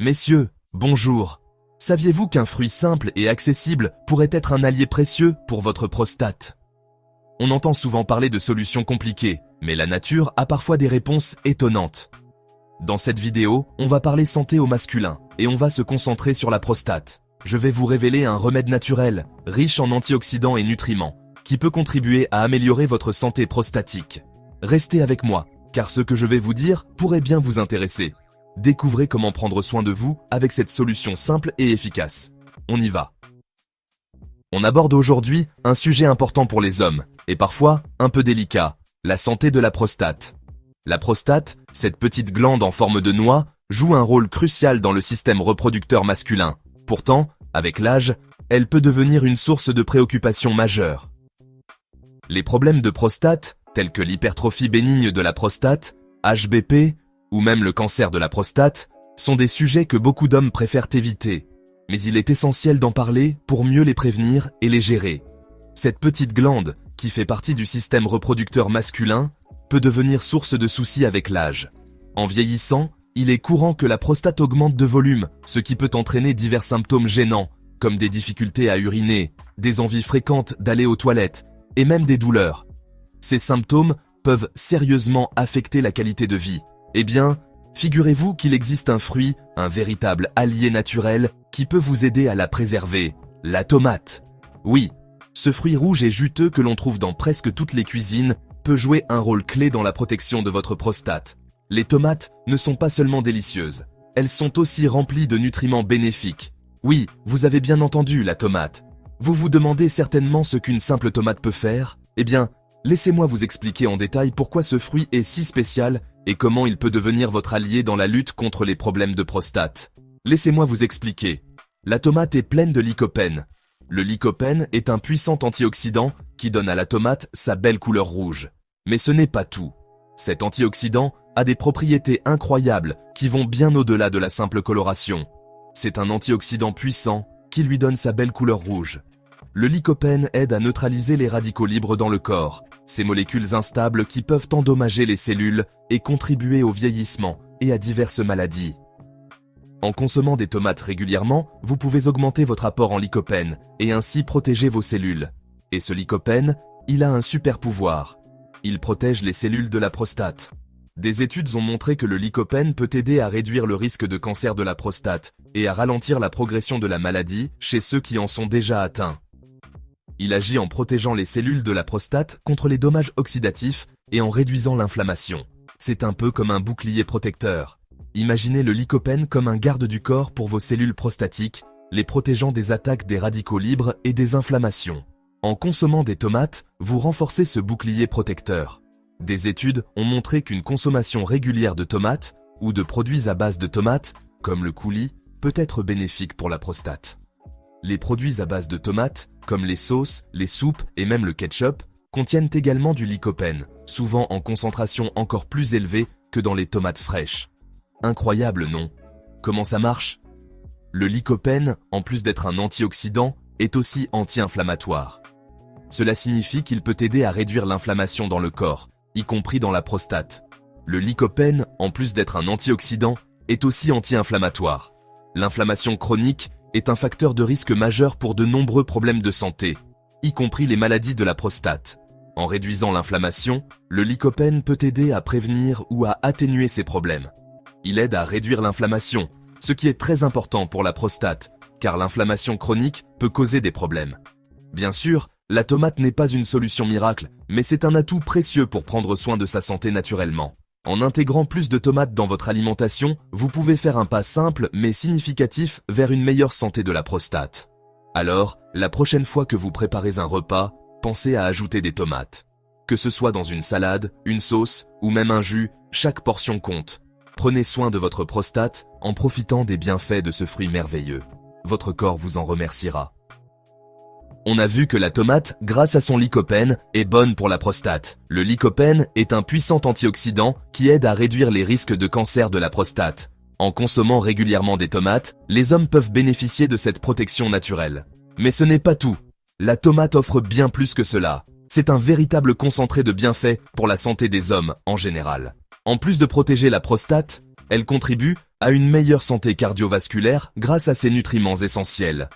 Messieurs, bonjour. Saviez-vous qu'un fruit simple et accessible pourrait être un allié précieux pour votre prostate? On entend souvent parler de solutions compliquées, mais la nature a parfois des réponses étonnantes. Dans cette vidéo, on va parler santé au masculin, et on va se concentrer sur la prostate. Je vais vous révéler un remède naturel, riche en antioxydants et nutriments, qui peut contribuer à améliorer votre santé prostatique. Restez avec moi, car ce que je vais vous dire pourrait bien vous intéresser. Découvrez comment prendre soin de vous avec cette solution simple et efficace. On y va. On aborde aujourd'hui un sujet important pour les hommes, et parfois un peu délicat, la santé de la prostate. La prostate, cette petite glande en forme de noix, joue un rôle crucial dans le système reproducteur masculin. Pourtant, avec l'âge, elle peut devenir une source de préoccupation majeure. Les problèmes de prostate, tels que l'hypertrophie bénigne de la prostate, HBP, ou même le cancer de la prostate, sont des sujets que beaucoup d'hommes préfèrent éviter. Mais il est essentiel d'en parler pour mieux les prévenir et les gérer. Cette petite glande, qui fait partie du système reproducteur masculin, peut devenir source de soucis avec l'âge. En vieillissant, il est courant que la prostate augmente de volume, ce qui peut entraîner divers symptômes gênants, comme des difficultés à uriner, des envies fréquentes d'aller aux toilettes, et même des douleurs. Ces symptômes peuvent sérieusement affecter la qualité de vie. Eh bien, figurez-vous qu'il existe un fruit, un véritable allié naturel, qui peut vous aider à la préserver, la tomate. Oui, ce fruit rouge et juteux que l'on trouve dans presque toutes les cuisines peut jouer un rôle clé dans la protection de votre prostate. Les tomates ne sont pas seulement délicieuses, elles sont aussi remplies de nutriments bénéfiques. Oui, vous avez bien entendu la tomate. Vous vous demandez certainement ce qu'une simple tomate peut faire? Eh bien, laissez-moi vous expliquer en détail pourquoi ce fruit est si spécial et comment il peut devenir votre allié dans la lutte contre les problèmes de prostate. Laissez-moi vous expliquer. La tomate est pleine de lycopène. Le lycopène est un puissant antioxydant qui donne à la tomate sa belle couleur rouge. Mais ce n'est pas tout. Cet antioxydant a des propriétés incroyables qui vont bien au-delà de la simple coloration. C'est un antioxydant puissant qui lui donne sa belle couleur rouge. Le lycopène aide à neutraliser les radicaux libres dans le corps, ces molécules instables qui peuvent endommager les cellules et contribuer au vieillissement et à diverses maladies. En consommant des tomates régulièrement, vous pouvez augmenter votre apport en lycopène et ainsi protéger vos cellules. Et ce lycopène, il a un super pouvoir. Il protège les cellules de la prostate. Des études ont montré que le lycopène peut aider à réduire le risque de cancer de la prostate et à ralentir la progression de la maladie chez ceux qui en sont déjà atteints. Il agit en protégeant les cellules de la prostate contre les dommages oxydatifs et en réduisant l'inflammation. C'est un peu comme un bouclier protecteur. Imaginez le lycopène comme un garde du corps pour vos cellules prostatiques, les protégeant des attaques des radicaux libres et des inflammations. En consommant des tomates, vous renforcez ce bouclier protecteur. Des études ont montré qu'une consommation régulière de tomates ou de produits à base de tomates, comme le coulis, peut être bénéfique pour la prostate. Les produits à base de tomates, comme les sauces, les soupes et même le ketchup, contiennent également du lycopène, souvent en concentration encore plus élevée que dans les tomates fraîches. Incroyable, non? Comment ça marche? Le lycopène, en plus d'être un antioxydant, est aussi anti-inflammatoire. Cela signifie qu'il peut aider à réduire l'inflammation dans le corps, y compris dans la prostate. Le lycopène, en plus d'être un antioxydant, est aussi anti-inflammatoire. L'inflammation chronique est un facteur de risque majeur pour de nombreux problèmes de santé, y compris les maladies de la prostate. En réduisant l'inflammation, le lycopène peut aider à prévenir ou à atténuer ces problèmes. Il aide à réduire l'inflammation, ce qui est très important pour la prostate, car l'inflammation chronique peut causer des problèmes. Bien sûr, la tomate n'est pas une solution miracle, mais c'est un atout précieux pour prendre soin de sa santé naturellement. En intégrant plus de tomates dans votre alimentation, vous pouvez faire un pas simple mais significatif vers une meilleure santé de la prostate. Alors, la prochaine fois que vous préparez un repas, pensez à ajouter des tomates. Que ce soit dans une salade, une sauce ou même un jus, chaque portion compte. Prenez soin de votre prostate en profitant des bienfaits de ce fruit merveilleux. Votre corps vous en remerciera. On a vu que la tomate, grâce à son lycopène, est bonne pour la prostate. Le lycopène est un puissant antioxydant qui aide à réduire les risques de cancer de la prostate. En consommant régulièrement des tomates, les hommes peuvent bénéficier de cette protection naturelle. Mais ce n'est pas tout. La tomate offre bien plus que cela. C'est un véritable concentré de bienfaits pour la santé des hommes en général. En plus de protéger la prostate, Elle contribue à une meilleure santé cardiovasculaire grâce à ses nutriments essentiels.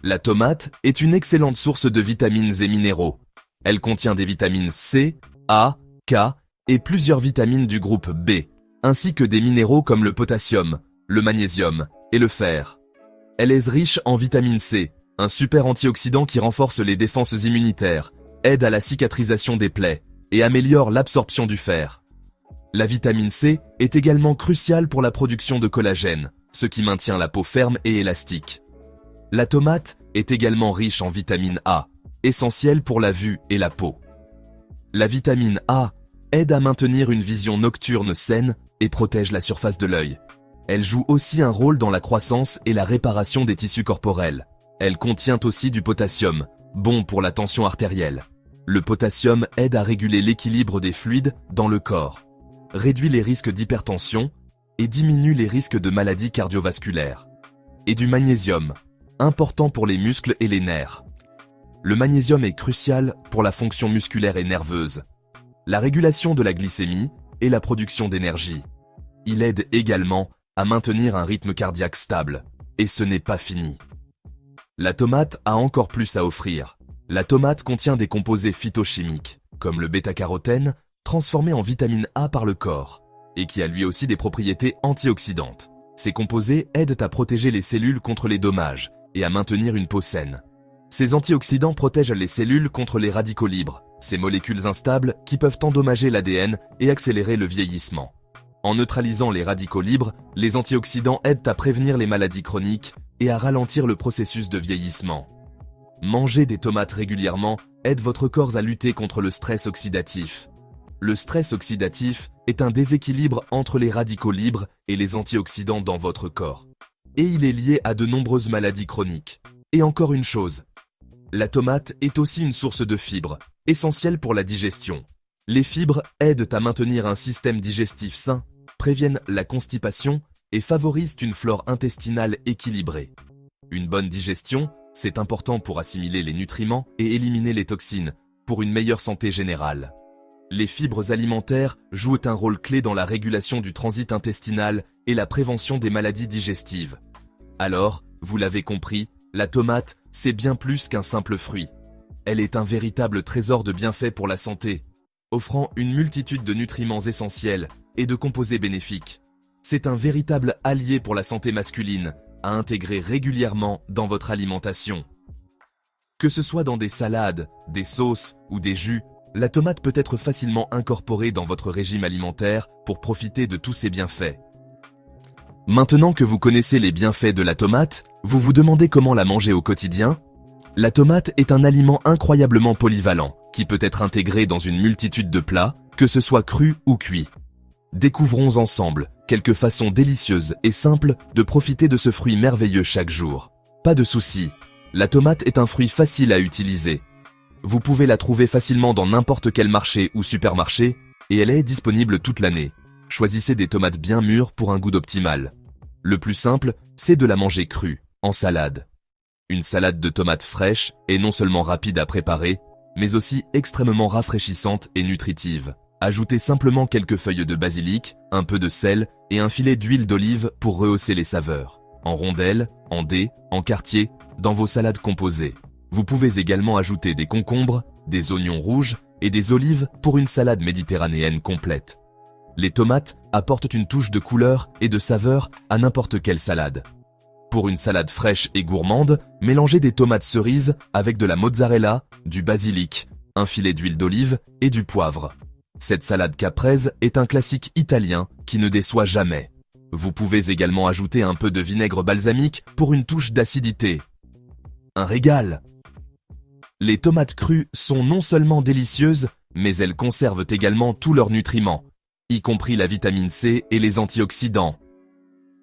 La tomate est une excellente source de vitamines et minéraux. Elle contient des vitamines C, A, K et plusieurs vitamines du groupe B, ainsi que des minéraux comme le potassium, le magnésium et le fer. Elle est riche en vitamine C, un super antioxydant qui renforce les défenses immunitaires, aide à la cicatrisation des plaies et améliore l'absorption du fer. La vitamine C est également cruciale pour la production de collagène, ce qui maintient la peau ferme et élastique. La tomate est également riche en vitamine A, essentielle pour la vue et la peau. La vitamine A aide à maintenir une vision nocturne saine et protège la surface de l'œil. Elle joue aussi un rôle dans la croissance et la réparation des tissus corporels. Elle contient aussi du potassium, bon pour la tension artérielle. Le potassium aide à réguler l'équilibre des fluides dans le corps, réduit les risques d'hypertension et diminue les risques de maladies cardiovasculaires. Et du magnésium, important pour les muscles et les nerfs. Le magnésium est crucial pour la fonction musculaire et nerveuse, la régulation de la glycémie et la production d'énergie. Il aide également à maintenir un rythme cardiaque stable. Et ce n'est pas fini. La tomate a encore plus à offrir. La tomate contient des composés phytochimiques, comme le bêta-carotène, transformé en vitamine A par le corps, et qui a lui aussi des propriétés antioxydantes. Ces composés aident à protéger les cellules contre les dommages et à maintenir une peau saine. Ces antioxydants protègent les cellules contre les radicaux libres, ces molécules instables qui peuvent endommager l'ADN et accélérer le vieillissement. En neutralisant les radicaux libres, les antioxydants aident à prévenir les maladies chroniques et à ralentir le processus de vieillissement. Manger des tomates régulièrement aide votre corps à lutter contre le stress oxydatif. Le stress oxydatif est un déséquilibre entre les radicaux libres et les antioxydants dans votre corps. Et il est lié à de nombreuses maladies chroniques. Et encore une chose, la tomate est aussi une source de fibres, essentielle pour la digestion. Les fibres aident à maintenir un système digestif sain, préviennent la constipation et favorisent une flore intestinale équilibrée. Une bonne digestion, c'est important pour assimiler les nutriments et éliminer les toxines, pour une meilleure santé générale. Les fibres alimentaires jouent un rôle clé dans la régulation du transit intestinal et la prévention des maladies digestives. Alors, vous l'avez compris, la tomate, c'est bien plus qu'un simple fruit. Elle est un véritable trésor de bienfaits pour la santé, offrant une multitude de nutriments essentiels et de composés bénéfiques. C'est un véritable allié pour la santé masculine, à intégrer régulièrement dans votre alimentation. Que ce soit dans des salades, des sauces ou des jus, la tomate peut être facilement incorporée dans votre régime alimentaire pour profiter de tous ses bienfaits. Maintenant que vous connaissez les bienfaits de la tomate, vous vous demandez comment la manger au quotidien? La tomate est un aliment incroyablement polyvalent, qui peut être intégré dans une multitude de plats, que ce soit cru ou cuit. Découvrons ensemble quelques façons délicieuses et simples de profiter de ce fruit merveilleux chaque jour. Pas de souci, la tomate est un fruit facile à utiliser. Vous pouvez la trouver facilement dans n'importe quel marché ou supermarché, et elle est disponible toute l'année. Choisissez des tomates bien mûres pour un goût optimal. Le plus simple, c'est de la manger crue, en salade. Une salade de tomates fraîches est non seulement rapide à préparer, mais aussi extrêmement rafraîchissante et nutritive. Ajoutez simplement quelques feuilles de basilic, un peu de sel et un filet d'huile d'olive pour rehausser les saveurs. En rondelles, en dés, en quartiers, dans vos salades composées. Vous pouvez également ajouter des concombres, des oignons rouges et des olives pour une salade méditerranéenne complète. Les tomates apportent une touche de couleur et de saveur à n'importe quelle salade. Pour une salade fraîche et gourmande, mélangez des tomates cerises avec de la mozzarella, du basilic, un filet d'huile d'olive et du poivre. Cette salade caprese est un classique italien qui ne déçoit jamais. Vous pouvez également ajouter un peu de vinaigre balsamique pour une touche d'acidité. Un régal! Les tomates crues sont non seulement délicieuses, mais elles conservent également tous leurs nutriments, y compris la vitamine C et les antioxydants.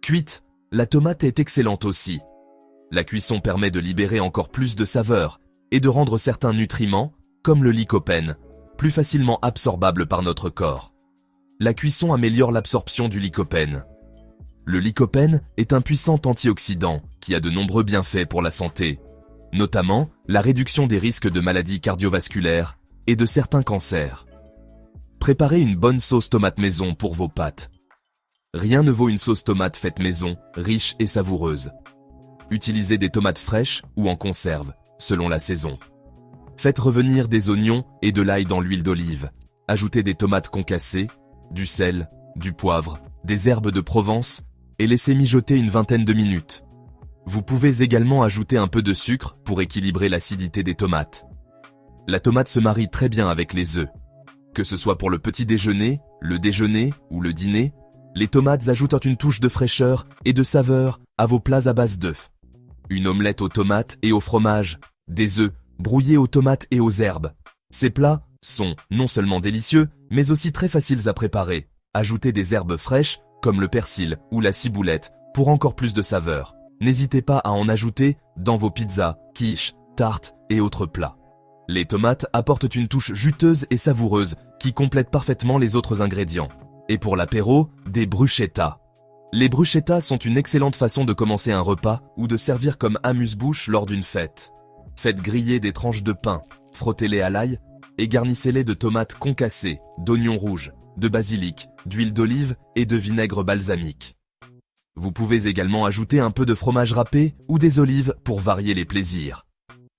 Cuite, la tomate est excellente aussi. La cuisson permet de libérer encore plus de saveur et de rendre certains nutriments, comme le lycopène, plus facilement absorbables par notre corps. La cuisson améliore l'absorption du lycopène. Le lycopène est un puissant antioxydant qui a de nombreux bienfaits pour la santé, notamment la réduction des risques de maladies cardiovasculaires et de certains cancers. Préparez une bonne sauce tomate maison pour vos pâtes. rien ne vaut une sauce tomate faite maison, riche et savoureuse. Utilisez des tomates fraîches ou en conserve, selon la saison. Faites revenir des oignons et de l'ail dans l'huile d'olive. Ajoutez des tomates concassées, du sel, du poivre, des herbes de Provence et laissez mijoter une vingtaine de minutes. Vous pouvez également ajouter un peu de sucre pour équilibrer l'acidité des tomates. La tomate se marie très bien avec les œufs. Que ce soit pour le petit déjeuner, le déjeuner ou le dîner, les tomates ajoutent une touche de fraîcheur et de saveur à vos plats à base d'œufs. Une omelette aux tomates et au fromage, des œufs brouillés aux tomates et aux herbes. Ces plats sont non seulement délicieux, mais aussi très faciles à préparer. Ajoutez des herbes fraîches, comme le persil ou la ciboulette, pour encore plus de saveur. N'hésitez pas à en ajouter dans vos pizzas, quiches, tartes et autres plats. Les tomates apportent une touche juteuse et savoureuse qui complète parfaitement les autres ingrédients. Et pour l'apéro, des bruschettas. Les bruschettas sont une excellente façon de commencer un repas ou de servir comme amuse-bouche lors d'une fête. Faites griller des tranches de pain, frottez-les à l'ail et garnissez-les de tomates concassées, d'oignons rouges, de basilic, d'huile d'olive et de vinaigre balsamique. Vous pouvez également ajouter un peu de fromage râpé ou des olives pour varier les plaisirs.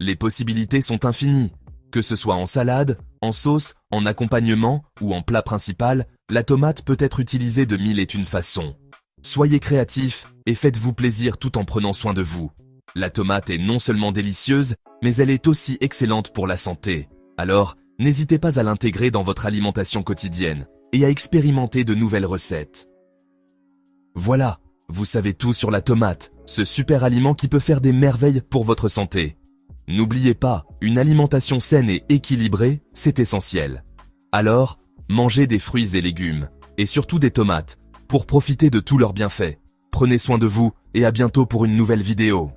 Les possibilités sont infinies. Que ce soit en salade, en sauce, en accompagnement ou en plat principal, la tomate peut être utilisée de mille et une façons. Soyez créatifs et faites-vous plaisir tout en prenant soin de vous. La tomate est non seulement délicieuse, mais elle est aussi excellente pour la santé. Alors, n'hésitez pas à l'intégrer dans votre alimentation quotidienne et à expérimenter de nouvelles recettes. Voilà, vous savez tout sur la tomate, ce super aliment qui peut faire des merveilles pour votre santé. N'oubliez pas, une alimentation saine et équilibrée, c'est essentiel. Alors, mangez des fruits et légumes, et surtout des tomates, pour profiter de tous leurs bienfaits. Prenez soin de vous, et à bientôt pour une nouvelle vidéo.